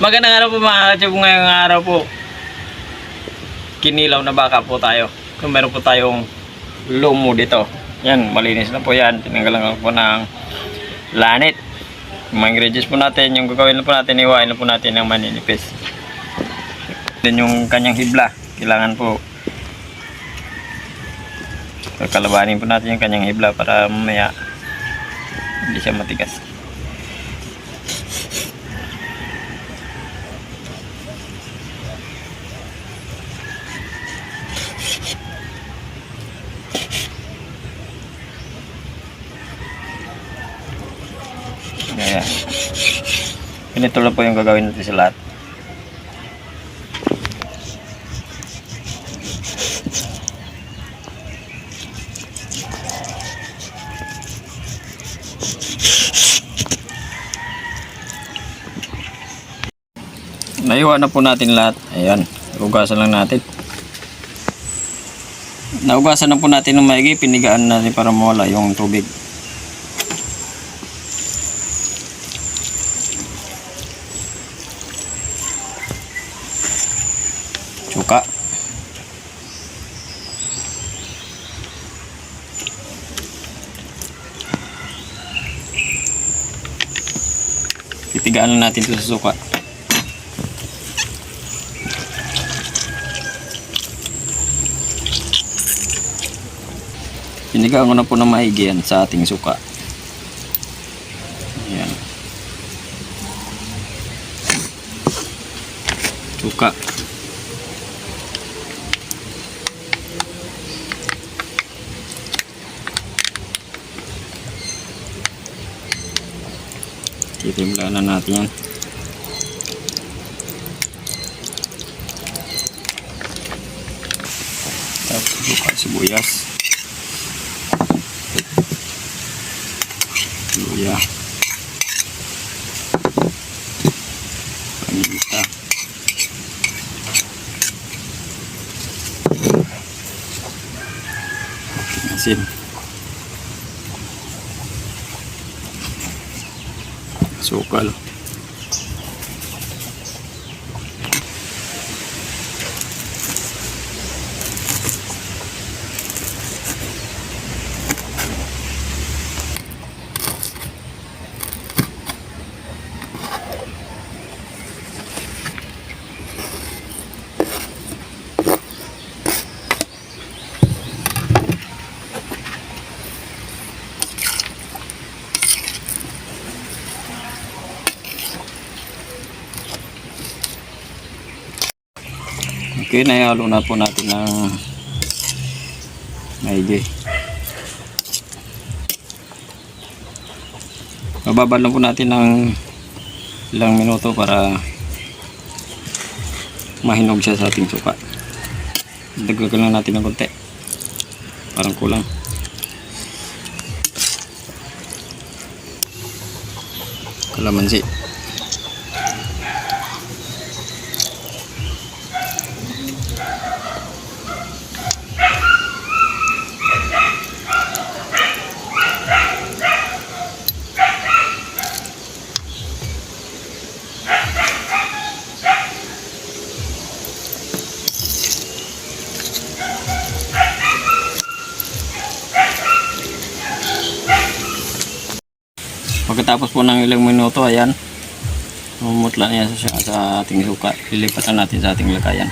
Magandang araw po mga kachib. Ngayong araw po, kinilaw na baka po tayo. Kung meron po tayong lumo dito. Yan, malinis na po yan. Tinanggalan lang po ng lanit. Yung mga ingredients po natin, yung gagawin na po natin, iwain na po natin ng maninipis. Then yung kanyang hibla, kailangan po kalabanin po natin yung kanyang hibla para mamaya hindi siya matigas. Ayan. Ganito lang po yung gagawin natin sa lahat. Naiwa na po natin lahat. Ayan. Ugasan lang natin. Naugasan na po natin ng maigi. Pinigaan natin para mawala yung tubig. Suka. Pipigaan lang natin ito sa suka. Pinigaan ko na po ng maigi yan sa ating suka. Ayan. Suka. Titimplahan na natin yan. Tapos suka, sibuyas. Luya. Paminta. Asin. Sukal. Okay, nahalo na po natin ng maigi. Bababad lang po natin ng ilang minuto para mahinog siya sa ating suka. Dagdagan lang natin ng konti. Parang kulang. Kalamansi. Pagkatapos po ng ilang minuto, ayan, mamutla niya sa ating suka. Lilipatan natin sa ating lagayan.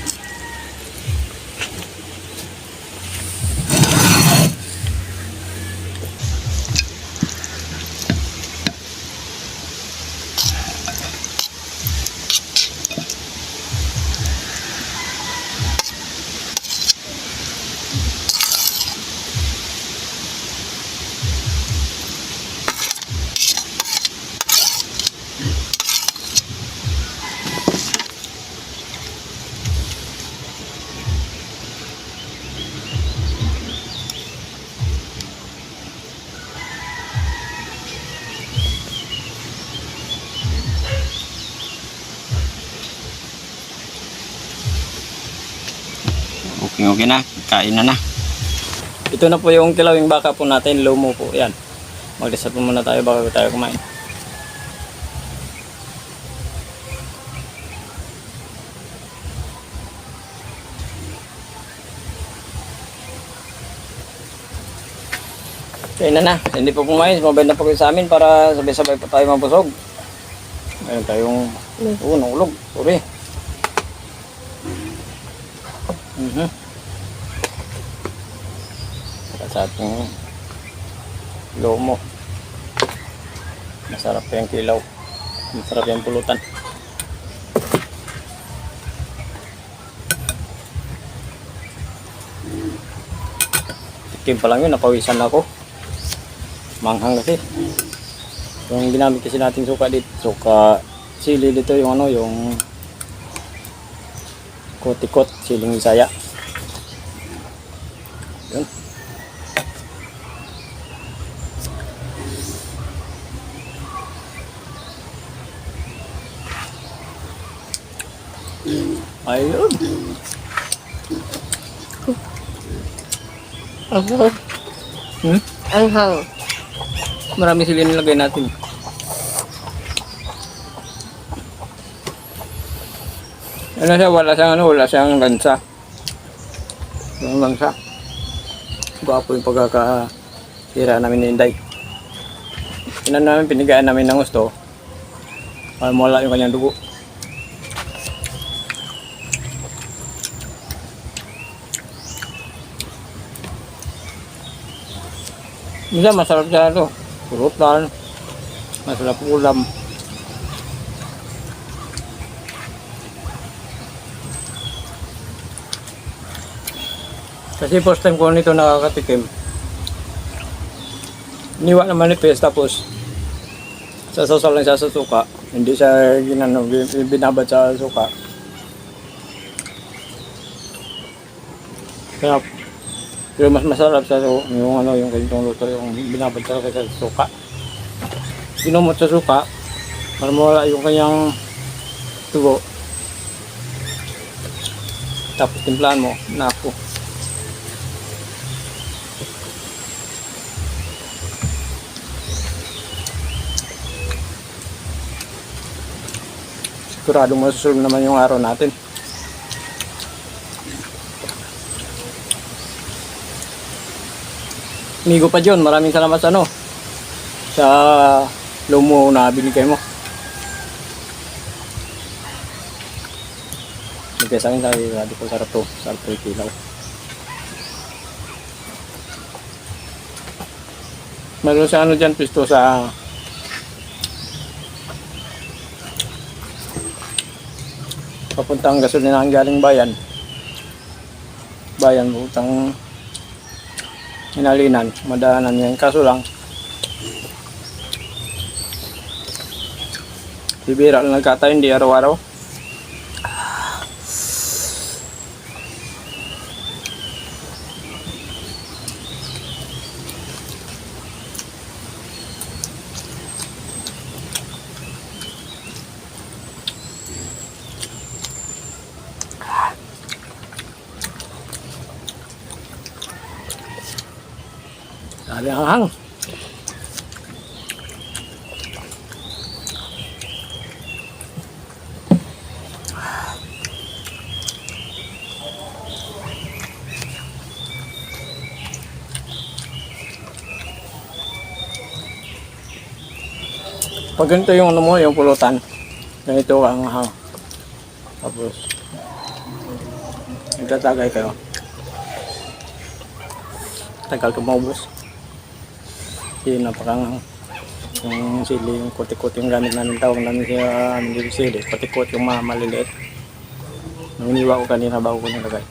Okay na, kain na. Ito na po yung kilawing baka po natin, lumo po. Yan. Mag-reset po muna tayo bago tayo kumain. Kaya na. Hindi po kumain. Mabay na po kayo sa amin para sabay-sabay po tayo mabusog. Meron tayong nahulog. Sorry. Sa ating lomo. Masarap yung kilaw. Masarap yung pulutan. Tikim pa lang yun, napawisan ako. Manghang kasi. Yung ginamit kasi natin suka dito, suka sili dito yung yung kotikot, siling Bisaya. Yun. Ayun. Anghang. Anghang. Marami sila nilagay natin. Ano siya, wala siyang lansa. Walang lansa. Gwapo yung pagkakasira namin ni Inday. Pinigayaan namin ng gusto para mawala yung kanyang dugo. Minsan masarap siya ito. Pulutan. Masarap ulam. Kasi first time ko nito nakakatikim. Niwa na manipis tapos sasasaw lang siya sa suka. Hindi siya binabad sa suka. Kaya pero mas masarap sa yung yung ganitong luto yung binabad talaga sa suka. Ginumot sa suka para mawala yung kanyang tugo. Tapos timplahan mo, naku. Siguradong masusunod naman yung araw natin. Migo pa John, maraming salamat sa lomo na binigay mo. Bigay sa akin sabi ko sarap to, sarap to yung kilaw. Meron sa dyan, pisto sa papuntang gasolinahan galing bayan. Papuntang Hinalinan, madaanan yan. Kaso lang, bibira lang nagkatayo, hindi araw-araw. Dali ang hang. Pag ganito yung yung pulutan, ganito ang hang. Tapos, nagtatagay kayo. Tagal ka maubos. Yun, napakanghang. Yung sili, yung kotikot yung gamit namin, tawag namin siya dito sili. Kotikot yung maliliit. Nuniwa ko kanina bago ko nilagay.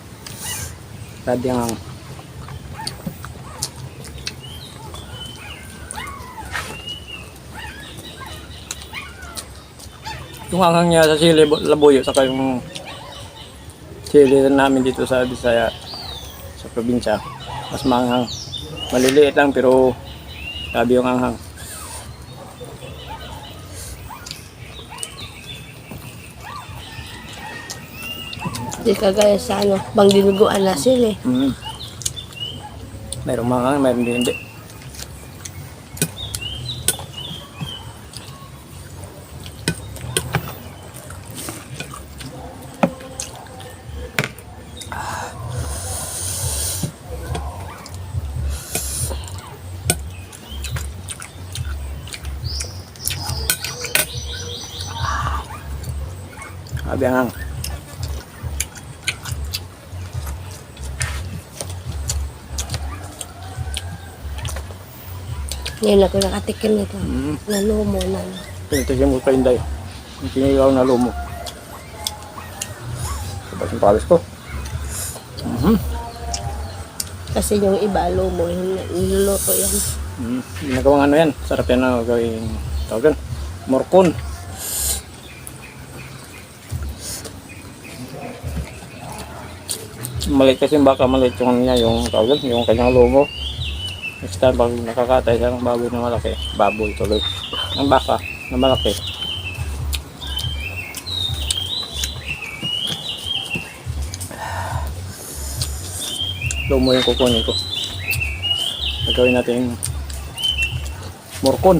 Tadi ang yung anghang niya sa sili, labuyo, saka yung sili namin dito sa Bisaya, sa probinsya. Mas maanghang. Maliliit lang pero sabi yung anghang. Di kagaya sa bang dinuguan na sila eh. Mayroong maanghang, mayroong din hindi. Sabi ang Ngayon ako nakatikim nito. Na lumo na. pinitikim ko pa Inday. Yung sinigaw na lumo. Tapos yung palis ko. Kasi yung iba lumo, niluluto yan. Ginagawang ano yan. Sarap yan na gawing tawag yan. Morcon. Maliit kasi yung baka, maliit yung ano niya, yung tawag yan, yung kanyang lumo. Next time pag nakakatay siya ng baboy na malaki, baboy tuloy. Ang baka na malaki. Lumo yung kukunin ko. Gagawin natin morcon.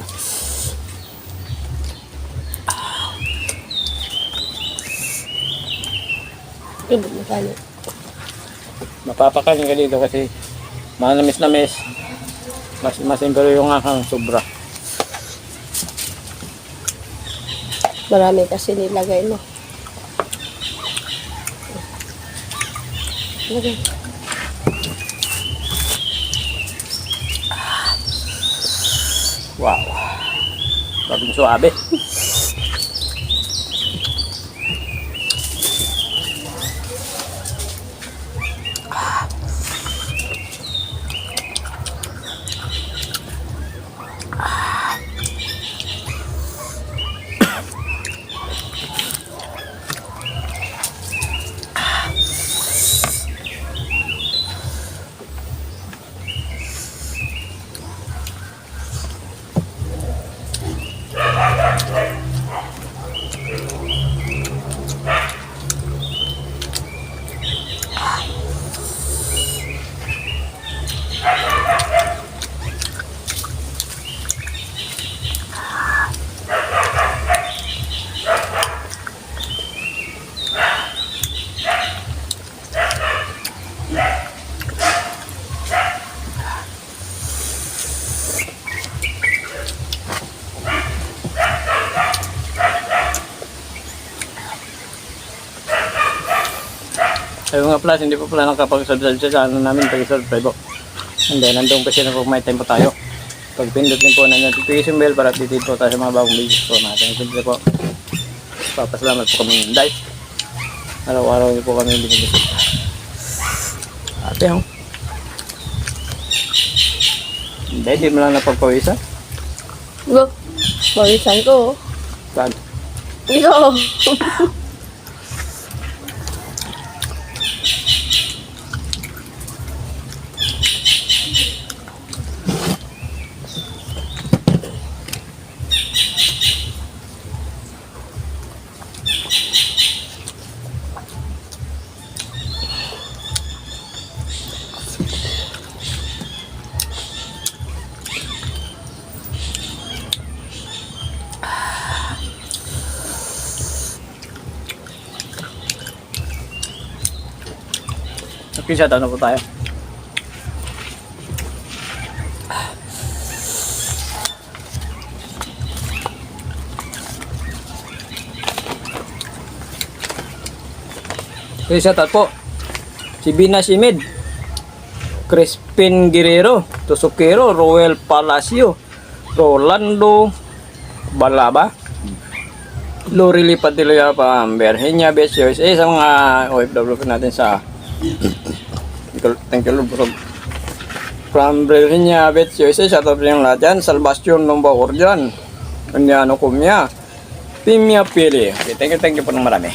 Ibig mo kano. Mapapakain ka dito kasi manamis-namis. Mas impero yung ahang sobra. Marami kasi nilagay mo. Lagay. Wow. Bagong suabe. Sabi nga pala, hindi pa pala nakapag-subscribe sa channel namin, pag-subscribe po. And then, nandun kasi na po may time po tayo. Pag-pindot din po ng notification bell para updated po tayo sa mga bagong videos po natin. Siyempre po, papasalamat po kami ng Inday. Araw-araw niyo po kami binibisit. Ate, oh. Inday, di mo lang napagpawisan? Go. Marisan ko. Saan? Ito. Pisa, ano po tayo? Okay, shout out po. Si Bina Simid, Crispin Guerrero, Tosokero, Roel Palacio, Rolando Balaba, Lorely Padilla Pamber, Henya Best USA, sa mga OFW natin sa thank you Lord from Henya Best USA, shout out yung lahat dyan, Salvacion Lombawor dyan, Kanyano Kumya, Pimia Pili. Okay, thank you po ng marami.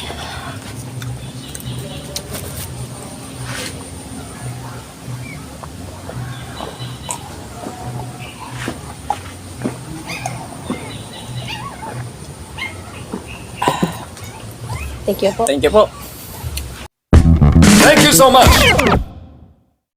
Thank you po. Thank you po. Thank you so much.